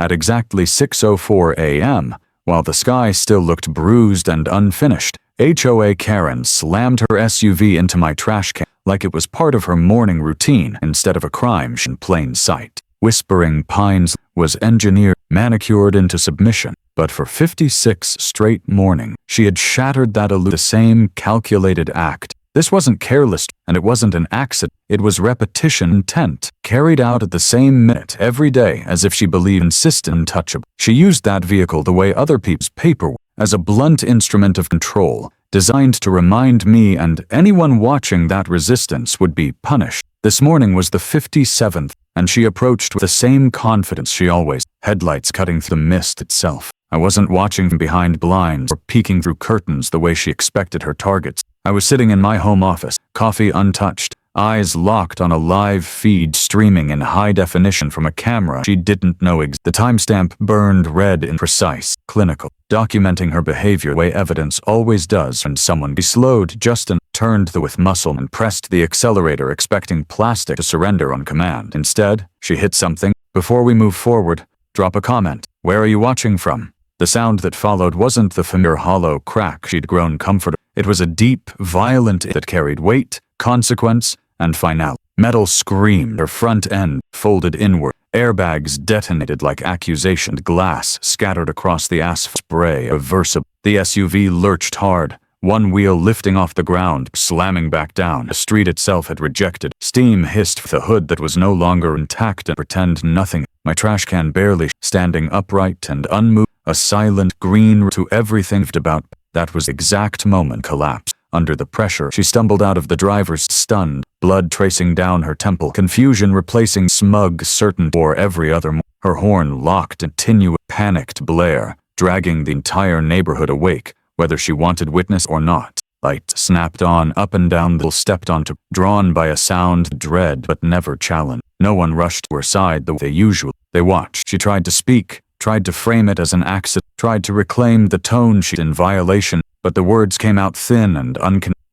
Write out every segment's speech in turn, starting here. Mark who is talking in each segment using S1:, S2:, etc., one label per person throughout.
S1: At exactly 6:04 a.m., while the sky still looked bruised and unfinished, HOA Karen slammed her SUV into my trash can like it was part of her morning routine instead of a crime in plain sight. Whispering Pines was engineered, manicured into submission, but for 56 straight mornings, she had shattered that the same calculated act. This wasn't careless, and it wasn't an accident. It was repetition intent, carried out at the same minute every day as if she believed insistent untouchable. She used that vehicle the way other people's paperwork, as a blunt instrument of control, designed to remind me and anyone watching that resistance would be punished. This morning was the 57th, and she approached with the same confidence she always, headlights cutting through the mist itself. I wasn't watching from behind blinds or peeking through curtains the way she expected her targets. I was sitting in my home office, coffee untouched, eyes locked on a live feed streaming in high definition from a camera she didn't know existed. The timestamp burned red and precise, clinical, documenting her behavior the way evidence always does when someone be slowed just and turned with muscle and pressed the accelerator expecting plastic to surrender on command. Instead, she hit something. Before we move forward, drop a comment. Where are you watching from? The sound that followed wasn't the familiar hollow crack she'd grown comfortable. It was a deep, violent that carried weight, consequence, and finality. Metal screamed, her front end folded inward. Airbags detonated like accusation. Glass scattered across the asphalt. Spray irreversible. The SUV lurched hard, one wheel lifting off the ground, slamming back down. The street itself had rejected. Steam hissed through the hood that was no longer intact and pretend nothing. My trash can barely standing upright and unmoved. A silent green to everything about. That was the exact moment collapsed. Under the pressure, she stumbled out of the driver's, stunned, blood tracing down her temple, confusion replacing smug certainty for every other. Her horn locked in continuous panicked blare, dragging the entire neighborhood awake, whether she wanted witness or not. Light snapped on up and down the stepped onto, drawn by a sound dread but never challenged. No one rushed to her side the way they usually. They watched. She tried to speak, tried to frame it as an accident, tried to reclaim the tone she'd in violation, but the words came out thin and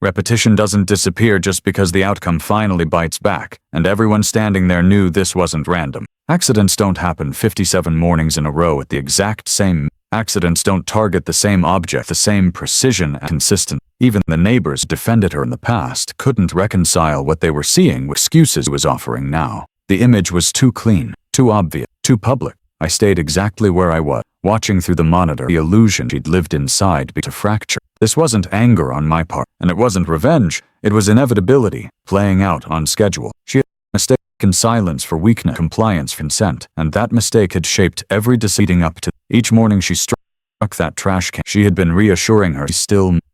S1: Repetition doesn't disappear just because the outcome finally bites back, and everyone standing there knew this wasn't random. Accidents don't happen 57 mornings in a row at the exact same. Accidents don't target the same object, the same precision and consistency. Even the neighbors defended her in the past couldn't reconcile what they were seeing with excuses she was offering now. The image was too clean, too obvious, too public. I stayed exactly where I was, watching through the monitor. The illusion she'd lived inside began to fracture. This wasn't anger on my part, and it wasn't revenge. It was inevitability, playing out on schedule. She had mistaken silence for weakness, compliance for consent, and that mistake had shaped every decision up to. Each morning she struck that trash can. She had been reassuring her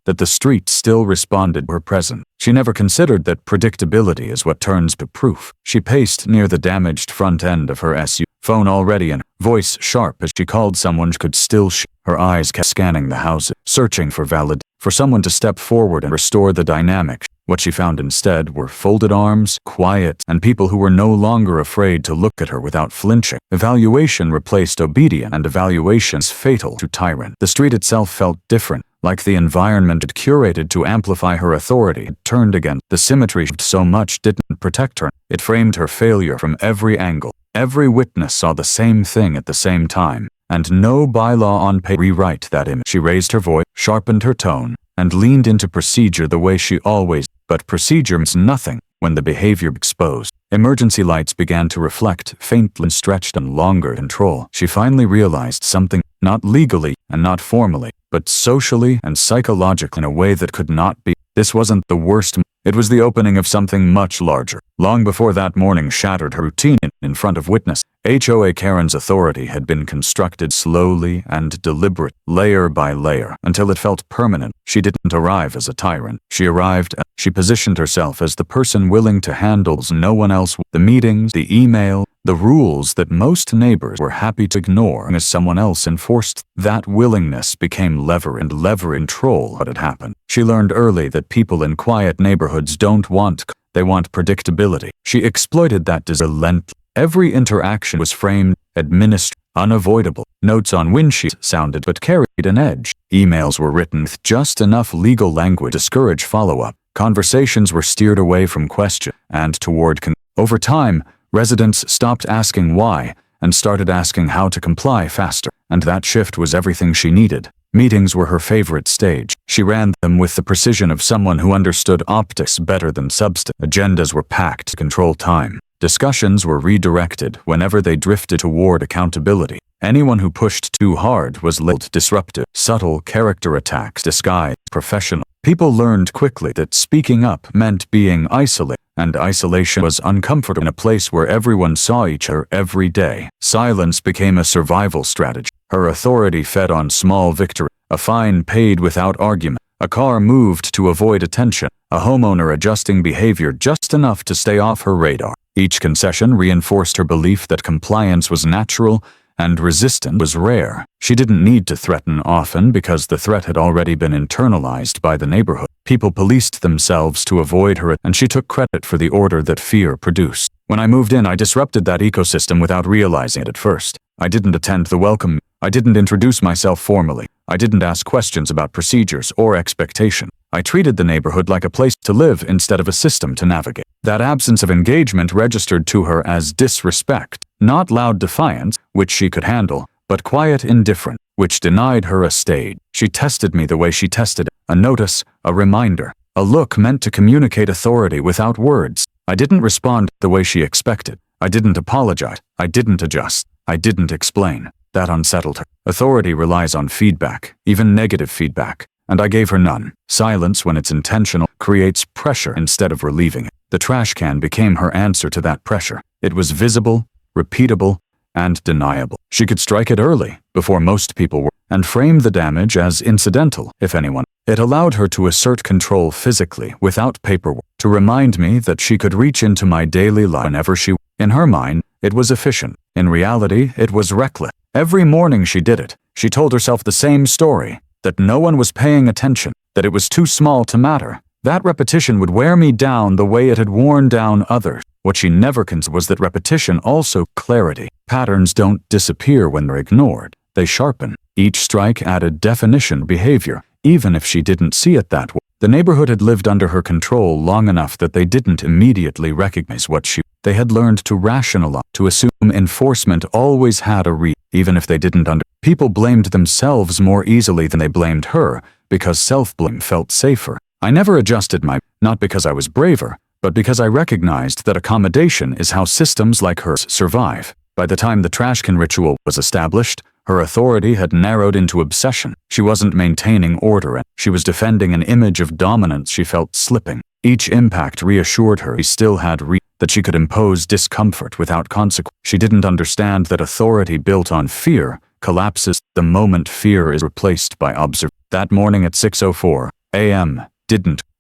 S1: that the street still responded to her presence. She never considered that predictability is what turns to proof. She paced near the damaged front end of her SUV, phone already in, voice sharp as she called someone she could still her eyes kept scanning the house, searching for someone to step forward and restore the dynamic. What she found instead were folded arms, quiet, and people who were no longer afraid to look at her without flinching. Evaluation replaced obedience, and evaluation's fatal to tyrant. The street itself felt different, like the environment had curated to amplify her authority had turned against. The symmetry so much didn't protect her. It framed her failure from every angle. Every witness saw the same thing at the same time, and no bylaw on paper rewrite that image. She raised her voice, sharpened her tone, and leaned into procedure the way she always. But procedure means nothing when the behavior exposed. Emergency lights began to reflect, faintly stretched and longer control. She finally realized something, not legally and not formally, but socially and psychologically in a way that could not be. This wasn't the worst. It was the opening of something much larger. Long before that morning shattered her routine in front of witness, HOA Karen's authority had been constructed slowly and deliberate, layer by layer, until it felt permanent. She didn't arrive as a tyrant. She positioned herself as the person willing to handle no one else. The meetings, the email, the rules that most neighbors were happy to ignore as someone else enforced. That willingness became lever control what had happened. She learned early that people in quiet neighborhoods they want predictability. She exploited that relentlessly. Every interaction was framed, administered, unavoidable. Notes on windshields sounded but carried an edge. Emails were written with just enough legal language to discourage follow-up. Conversations were steered away from question and toward Over time, residents stopped asking why and started asking how to comply faster. And that shift was everything she needed. Meetings were her favorite stage. She ran them with the precision of someone who understood optics better than substance. Agendas were packed to control time. Discussions were redirected whenever they drifted toward accountability. Anyone who pushed too hard was labeled disruptive. Subtle character attacks disguised professional. People learned quickly that speaking up meant being isolated, and isolation was uncomfortable in a place where everyone saw each other every day. Silence became a survival strategy. Her authority fed on small victory. A fine paid without argument. A car moved to avoid attention. A homeowner adjusting behavior just enough to stay off her radar. Each concession reinforced her belief that compliance was natural and resistance was rare. She didn't need to threaten often because the threat had already been internalized by the neighborhood. People policed themselves to avoid her, and she took credit for the order that fear produced. When I moved in, I disrupted that ecosystem without realizing it at first. I didn't attend the welcome. I didn't introduce myself formally. I didn't ask questions about procedures or expectation. I treated the neighborhood like a place to live instead of a system to navigate. That absence of engagement registered to her as disrespect, not loud defiance, which she could handle, but quiet indifference, which denied her a stage. She tested me the way she tested a notice, a reminder, a look meant to communicate authority without words. I didn't respond the way she expected. I didn't apologize. I didn't adjust. I didn't explain. That unsettled her. Authority relies on feedback, even negative feedback, and I gave her none. Silence, when it's intentional, creates pressure instead of relieving it. The trash can became her answer to that pressure. It was visible, repeatable, and deniable. She could strike it early, before most people were, and frame the damage as incidental, if anyone. It allowed her to assert control physically, without paperwork, to remind me that she could reach into my daily life whenever she. In her mind, it was efficient. In reality, it was reckless. Every morning she did it. She told herself the same story, that no one was paying attention, that it was too small to matter. That repetition would wear me down the way it had worn down others. What she never considered was that repetition also clarity. Patterns don't disappear when they're ignored. They sharpen. Each strike added definition behavior, even if she didn't see it that way. The neighborhood had lived under her control long enough that they didn't immediately recognize what she. They had learned to rationalize, to assume enforcement always had a reason, even if they didn't People blamed themselves more easily than they blamed her, because self-blame felt safer. I never adjusted not because I was braver, but because I recognized that accommodation is how systems like hers survive. By the time the trash can ritual was established, her authority had narrowed into obsession. She wasn't maintaining order, and she was defending an image of dominance she felt slipping. Each impact reassured her she still had that she could impose discomfort without consequence. She didn't understand that authority built on fear collapses the moment fear is replaced by observation. That morning at 6:04 a.m.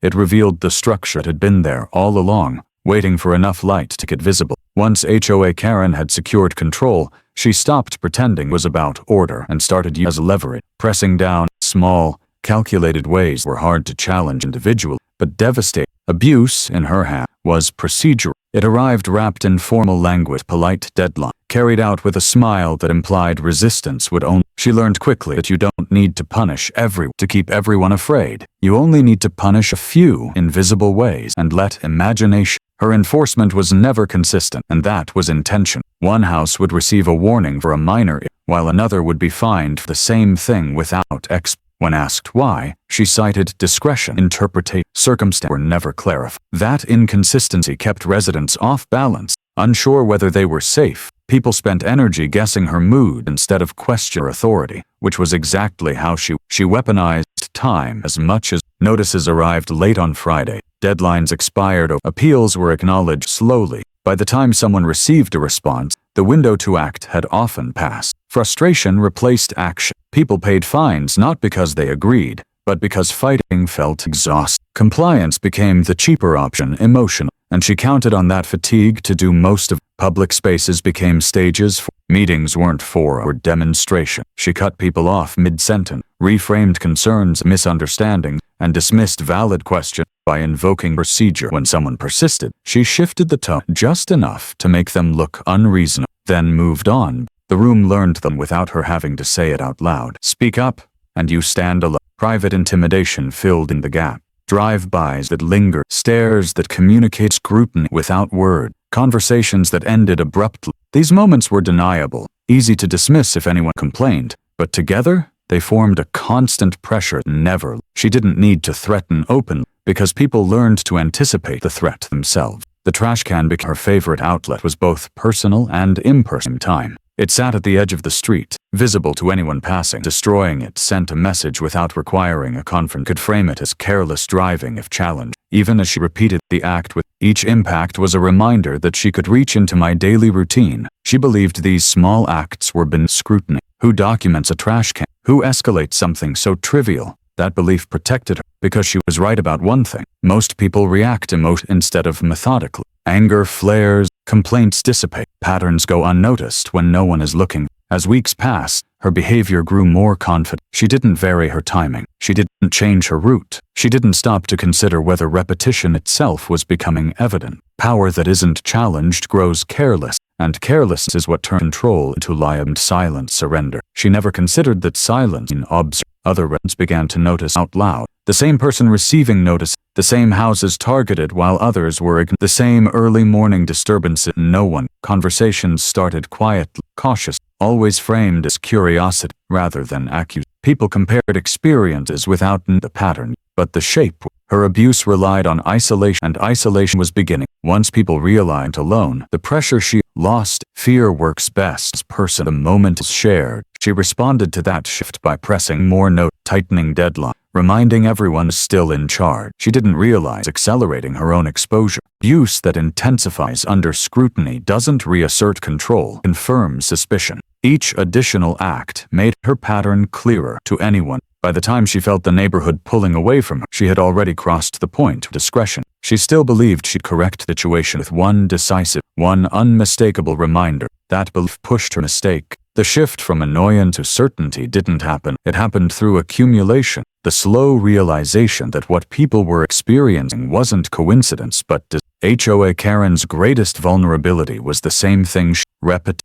S1: It revealed the structure that had been there all along, waiting for enough light to get visible. Once HOA Karen had secured control, she stopped pretending it was about order and started using leverage. Pressing down, small, calculated ways were hard to challenge individually, but devastating. Abuse, in her hand, was procedural. It arrived wrapped in formal language, polite deadline, carried out with a smile that implied resistance would only. She learned quickly that you don't need to punish everyone to keep everyone afraid. You only need to punish a few invisible ways and let imagination. Her enforcement was never consistent, and that was intention. One house would receive a warning for a minor, while another would be fined for the same thing without explanation. When asked why, she cited discretion. Interpretation. Circumstances were never clarified. That inconsistency kept residents off balance, unsure whether they were safe. People spent energy guessing her mood instead of questioning her authority, which was exactly how she weaponized time as much as. Notices arrived late on Friday. Deadlines expired. Appeals were acknowledged slowly. By the time someone received a response, the window to act had often passed. Frustration replaced action. People paid fines not because they agreed, but because fighting felt exhausting. Compliance became the cheaper option emotionally, and she counted on that fatigue to do most of it. Public spaces became stages for meetings weren't for demonstration. She cut people off mid-sentence, reframed concerns, misunderstandings, and dismissed valid questions by invoking procedure. When someone persisted, she shifted the tone just enough to make them look unreasonable, then moved on. The room learned them without her having to say it out loud. Speak up, and you stand alone. Private intimidation filled in the gap. Drive-bys that lingered, stares that communicate scrutiny without word, conversations that ended abruptly. These moments were deniable, easy to dismiss if anyone complained, but together, they formed a constant pressure. Never. She didn't need to threaten openly, because people learned to anticipate the threat themselves. The trash can became her favorite outlet, was both personal and impersonal time. It sat at the edge of the street, visible to anyone passing. Destroying it sent a message without requiring a confront. Could frame it as careless driving if challenged. Even as she repeated the act with each impact was a reminder that she could reach into my daily routine. She believed these small acts were beneath scrutiny. Who documents a trash can? Who escalates something so trivial? That belief protected her, because she was right about one thing. Most people react instead of methodically. Anger flares, complaints dissipate, patterns go unnoticed when no one is looking. As weeks passed, her behavior grew more confident. She didn't vary her timing. She didn't change her route. She didn't stop to consider whether repetition itself was becoming evident. Power that isn't challenged grows careless, and carelessness is what turns control into lie and silent surrender. She never considered that silence in observation. Other residents began to notice out loud. The same person receiving notice, the same houses targeted while others were ignored. The same early morning disturbances. No one. Conversations started quietly, cautious, always framed as curiosity rather than accusation. People compared experiences without the pattern, but the shape. Her abuse relied on isolation, and isolation was beginning. Once people realized alone, the pressure she lost. Fear works best as person. The moment is shared. She responded to that shift by pressing more note, tightening deadline, reminding everyone is still in charge. She didn't realize accelerating her own exposure. Abuse that intensifies under scrutiny doesn't reassert control, confirms suspicion. Each additional act made her pattern clearer to anyone. By the time she felt the neighborhood pulling away from her, she had already crossed the point of discretion. She still believed she'd correct the situation with one decisive, one unmistakable reminder. That belief pushed her mistake. The shift from annoyance to certainty didn't happen. It happened through accumulation. The slow realization that what people were experiencing wasn't coincidence but HOA Karen's greatest vulnerability was the same thing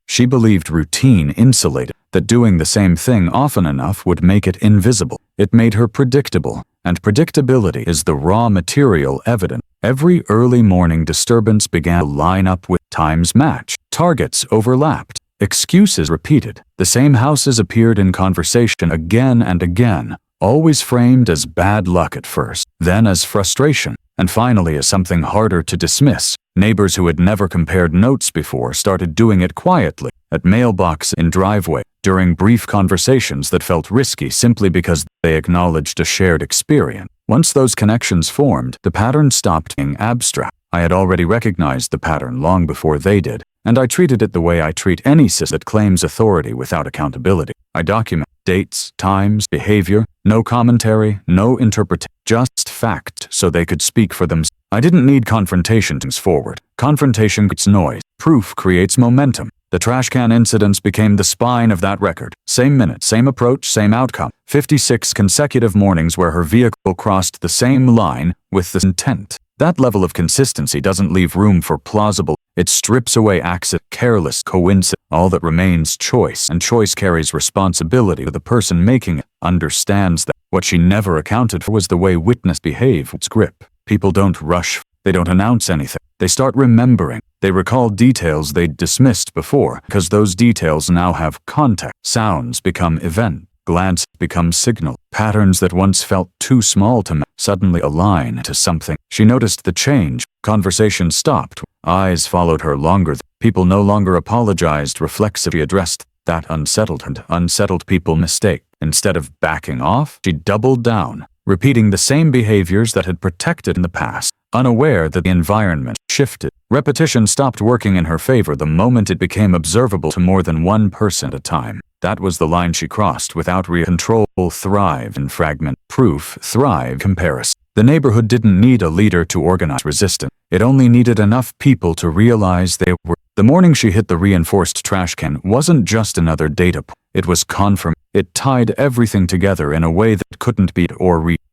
S1: she believed routine insulated, that doing the same thing often enough would make it invisible. It made her predictable, and predictability is the raw material evident. Every early morning disturbance began to line up with times matched, targets overlapped, excuses repeated. The same houses appeared in conversation again and again, always framed as bad luck at first, then as frustration, and finally as something harder to dismiss. Neighbors who had never compared notes before started doing it quietly, at mailbox, in driveway, during brief conversations that felt risky simply because they acknowledged a shared experience. Once those connections formed, the pattern stopped being abstract. I had already recognized the pattern long before they did, and I treated it the way I treat any system that claims authority without accountability. I document dates, times, behavior, no commentary, no interpretation, just fact so they could speak for themselves. I didn't need confrontation to move forward. Confrontation creates noise. Proof creates momentum. The trash can incidents became the spine of that record. Same minute, same approach, same outcome. 56 consecutive mornings where her vehicle crossed the same line with the intent. That level of consistency doesn't leave room for plausible. It strips away accident, careless, coincidence. All that remains choice, and choice carries responsibility. The person making it understands that. What she never accounted for was the way witness behave. Its grip. People don't rush. They don't announce anything. They start remembering. They recall details they'd dismissed before, because those details now have context. Sounds become event. Glance becomes signal. Patterns that once felt too small to suddenly align to something. She noticed the change. Conversation stopped. Eyes followed her longer. People no longer apologized reflexively, addressed that unsettled people mistake. Instead of backing off, she doubled down, repeating the same behaviors that had protected in the past, unaware that the environment shifted. Repetition stopped working in her favor the moment it became observable to more than one person at a time. That was the line she crossed without control. Thrive in fragment. Proof. Thrive. Comparison. The neighborhood didn't need a leader to organize resistance. It only needed enough people to realize they were. The morning she hit the reinforced trash can wasn't just another data point. It was confirmation. It tied everything together in a way that couldn't be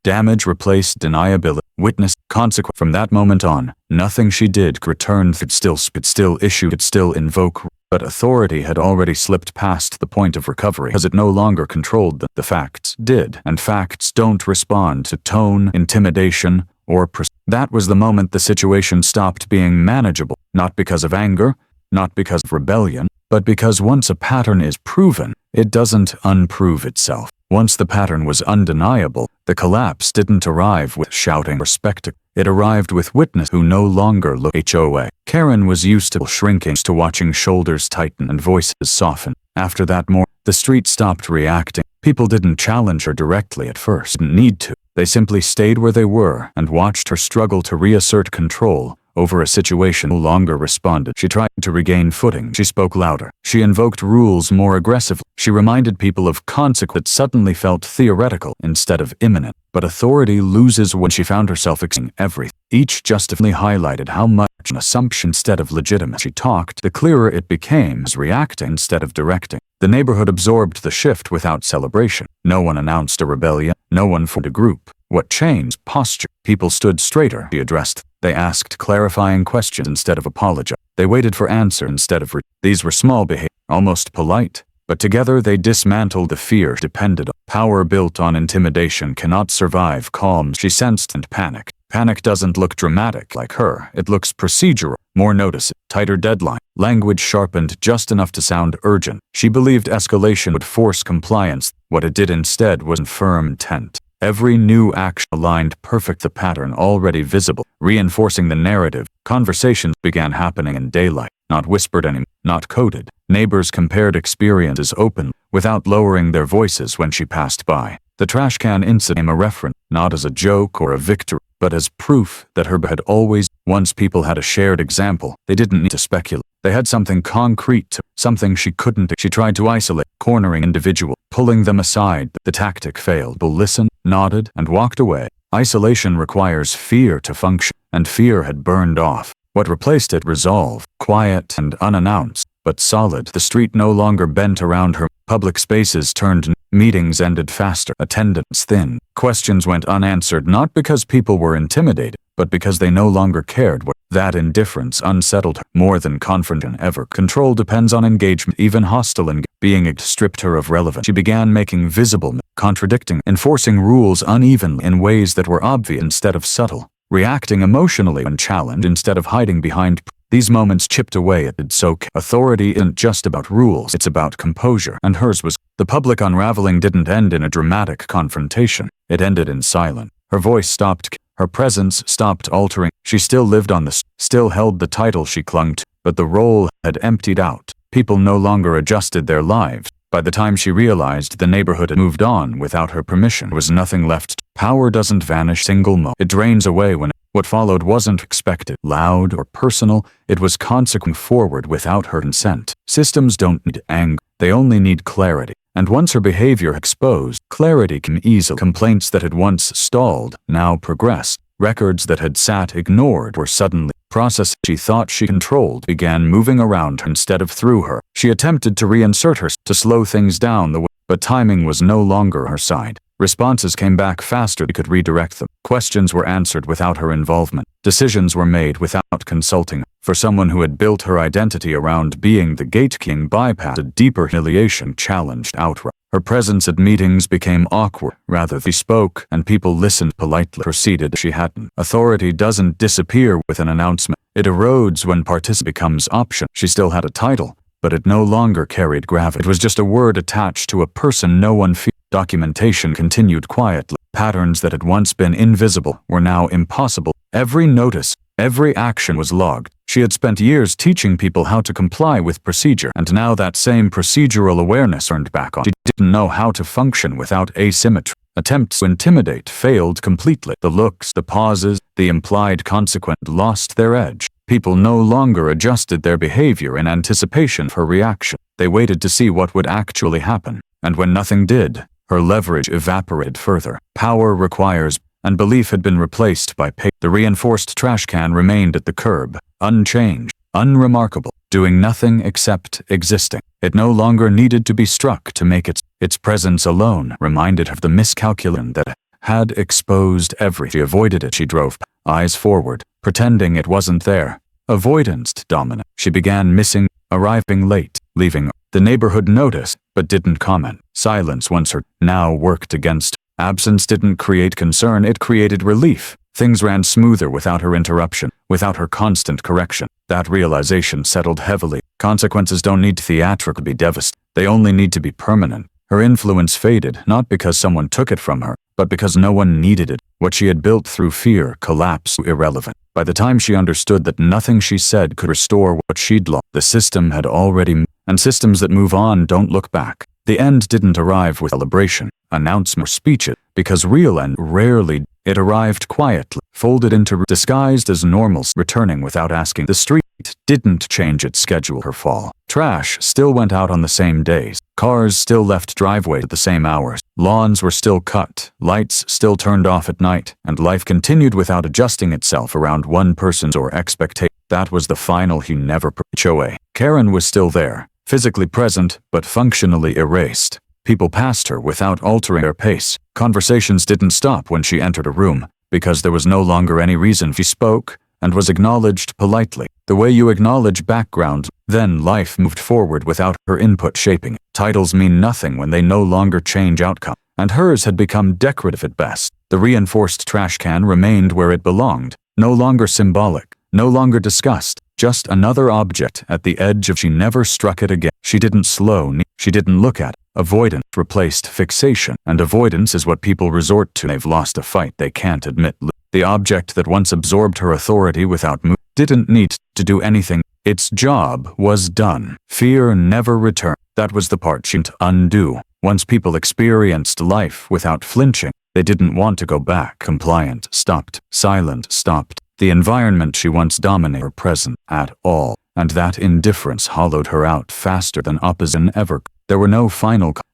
S1: damage replaced deniability. Witness. Consequence. From that moment on, nothing she did could return. Could still issue. Could still invoke. But authority had already slipped past the point of recovery, because it no longer controlled them. The facts did, and facts don't respond to tone, intimidation, or that was the moment the situation stopped being manageable, not because of anger, not because of rebellion, but because once a pattern is proven, it doesn't unprove itself. Once the pattern was undeniable, the collapse didn't arrive with shouting or spectacle. It arrived with witness who no longer looked. HOA Karen was used to shrinking, to watching shoulders tighten and voices soften. After that the street stopped reacting. People didn't challenge her directly at first. Didn't need to. They simply stayed where they were and watched her struggle to reassert control over a situation no longer responded. She tried to regain footing. She spoke louder. She invoked rules more aggressively. She reminded people of consequences that suddenly felt theoretical instead of imminent. But authority loses when she found herself explaining everything. Each justifiably highlighted how much an assumption instead of legitimate. She talked, the clearer it became, as reacting instead of directing. The neighborhood absorbed the shift without celebration. No one announced a rebellion. No one formed a group. What changed? Posture. People stood straighter. She addressed. They asked clarifying questions instead of apologizing. They waited for answers instead of These were small behaviors, almost polite. But together they dismantled the fear depended on. Power built on intimidation cannot survive calm. She sensed and panicked. Panic doesn't look dramatic like her. It looks procedural, more noticeable, tighter deadline. Language sharpened just enough to sound urgent. She believed escalation would force compliance. What it did instead was firm intent. Every new action aligned perfect the pattern already visible, reinforcing the narrative. Conversations began happening in daylight, not whispered anymore, not coded. Neighbors compared experiences openly, without lowering their voices when she passed by. The trash can incident became a reference, not as a joke or a victory, but as proof that her had always. Once people had a shared example, they didn't need to speculate. They had something concrete, something she couldn't. She tried to isolate, cornering individuals, pulling them aside. The tactic failed. People listened, nodded, and walked away. Isolation requires fear to function, and fear had burned off. What replaced it? Resolve, quiet and unannounced, but solid. The street no longer bent around her. Public spaces turned. Meetings ended faster. Attendance thin. Questions went unanswered not because people were intimidated, but because they no longer cared. That indifference unsettled her more than confrontation ever. Control depends on engagement, even hostile engagement. Being stripped her of relevance. She began making visible, contradicting, enforcing rules unevenly in ways that were obvious instead of subtle, reacting emotionally when challenged instead of hiding behind. These moments chipped away at its soak. Authority isn't just about rules, it's about composure, and hers was. The public unraveling didn't end in a dramatic confrontation. It ended in silence. Her voice stopped. Her presence stopped altering. She still lived on still held the title she clung to, but the role had emptied out. People no longer adjusted their lives. By the time she realized the neighborhood had moved on without her permission, there was nothing left. Power doesn't vanish single moment. It drains away when what followed wasn't expected, loud, or personal. It was consequent forward without her consent. Systems don't need anger. They only need clarity. And once her behavior exposed, clarity came easily. Complaints that had once stalled now progressed. Records that had sat ignored were suddenly processed. She thought she controlled began moving around her instead of through her. She attempted to reinsert her, to slow things down but timing was no longer her side. Responses came back faster. She could redirect them. Questions were answered without her involvement. Decisions were made without consulting. For someone who had built her identity around being the gate king, bypassed a deeper humiliation challenged outright. Her presence at meetings became awkward. Rather, she spoke, and people listened politely. Proceeded. She hadn't. Authority doesn't disappear with an announcement. It erodes when participation becomes option. She still had a title, but it no longer carried gravity. It was just a word attached to a person no one feared. Documentation continued quietly. Patterns that had once been invisible were now impossible. Every notice, every action was logged. She had spent years teaching people how to comply with procedure, and now that same procedural awareness turned back on. She didn't know how to function without asymmetry. Attempts to intimidate failed completely. The looks, the pauses, the implied consequence lost their edge. People no longer adjusted their behavior in anticipation of her reaction. They waited to see what would actually happen. And when nothing did, her leverage evaporated further. Power requires, and belief had been replaced by pay. The reinforced trash can remained at the curb, unchanged, unremarkable, doing nothing except existing. It no longer needed to be struck to make its presence alone reminded her of the miscalculation that had exposed everything. She avoided it. She drove, eyes forward, pretending it wasn't there. Avoidance dominant. She began missing, arriving late, leaving. The neighborhood noticed, but didn't comment. Silence once heard, now worked against. Absence didn't create concern, it created relief. Things ran smoother without her interruption, without her constant correction. That realization settled heavily. Consequences don't need to theatrically be devastating. They only need to be permanent. Her influence faded, not because someone took it from her, but because no one needed it. What she had built through fear collapsed to irrelevant. By the time she understood that nothing she said could restore what she'd lost, the system had already moved. And systems that move on don't look back. The end didn't arrive with celebration, announcement, or speeches, because real end rarely. It arrived quietly, folded into disguised as normals, returning without asking. The street didn't change its schedule. Her fall. Trash still went out on the same days. Cars still left driveways at the same hours. Lawns were still cut, lights still turned off at night, and life continued without adjusting itself around one person's or expectation. That was the final he never. HOA Karen was still there, physically present, but functionally erased. People passed her without altering their pace. Conversations didn't stop when she entered a room, because there was no longer any reason. She spoke, and was acknowledged politely, the way you acknowledge background. Then life moved forward without her input shaping it. Titles mean nothing when they no longer change outcome, and hers had become decorative at best. The reinforced trash can remained where it belonged, no longer symbolic, no longer discussed, just another object at the edge of. She never struck it again. She didn't slow, she didn't look at it. Avoidance replaced fixation, and avoidance is what people resort to. They've lost a fight they can't admit. The object that once absorbed her authority without move didn't need to do anything. Its job was done. Fear never returned. That was the part she'd undo. Once people experienced life without flinching, they didn't want to go back. Compliant stopped. Silent stopped. The environment she once dominated her present at all, and that indifference hollowed her out faster than opposition ever. There were no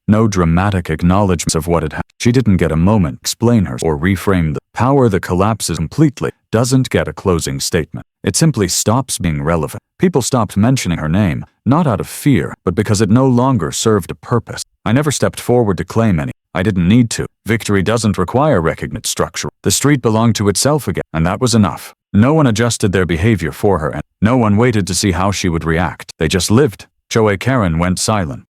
S1: no dramatic acknowledgments of what had happened. She didn't get a moment to explain her or reframe. The power that collapses completely doesn't get a closing statement. It simply stops being relevant. People stopped mentioning her name, not out of fear, but because it no longer served a purpose. I never stepped forward to claim any. I didn't need to. Victory doesn't require recognition structure. The street belonged to itself again, and that was enough. No one adjusted their behavior for her, and no one waited to see how she would react. They just lived. HOA Karen went silent.